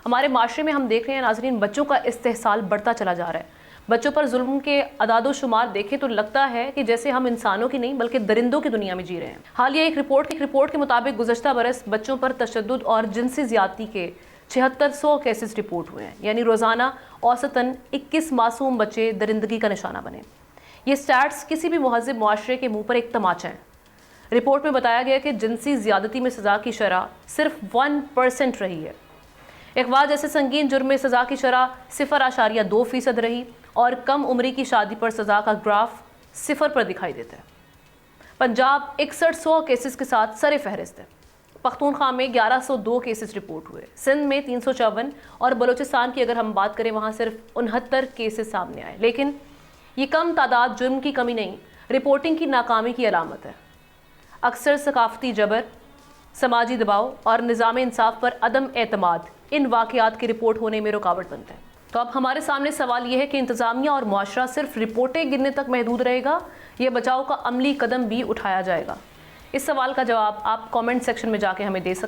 ہمارے معاشرے میں ہم دیکھ رہے ہیں ناظرین، بچوں کا استحصال بڑھتا چلا جا رہا ہے۔ بچوں پر ظلم کے اعداد و شمار دیکھیں تو لگتا ہے کہ جیسے ہم انسانوں کی نہیں بلکہ درندوں کی دنیا میں جی رہے ہیں۔ حالیہ ایک رپورٹ کے مطابق گزشتہ برس بچوں پر تشدد اور جنسی زیادتی کے 7600 کیسز رپورٹ ہوئے ہیں، یعنی روزانہ اوسطاً 21 معصوم بچے درندگی کا نشانہ بنے۔ یہ سٹیٹس کسی بھی مہذب معاشرے کے منہ پر ایک تماچا ہیں۔ رپورٹ میں بتایا گیا کہ جنسی زیادتی میں سزا کی شرح صرف 1% رہی ہے۔ اغوا جیسے سنگین جرم میں سزا کی شرح 0.2% رہی اور کم عمری کی شادی پر سزا کا گراف 0 پر دکھائی دیتا ہے۔ پنجاب 6100 کیسز کے ساتھ سر فہرست ہے۔ پختونخوا میں 1102 کیسز رپورٹ ہوئے، سندھ میں 354 اور بلوچستان کی اگر ہم بات کریں وہاں صرف 69 کیسز سامنے آئے۔ لیکن یہ کم تعداد جرم کی کمی نہیں، رپورٹنگ کی ناکامی کی علامت ہے۔ اکثر ثقافتی جبر، سماجی دباؤ اور نظام انصاف پر عدم اعتماد ان واقعات کے رپورٹ ہونے میں رکاوٹ بنتے ہیں۔ تو اب ہمارے سامنے سوال یہ ہے کہ انتظامیہ اور معاشرہ صرف رپورٹیں گننے تک محدود رہے گا یا بچاؤ کا عملی قدم بھی اٹھایا جائے گا؟ اس سوال کا جواب آپ کامنٹ سیکشن میں جا کے ہمیں دے سکتے ہیں۔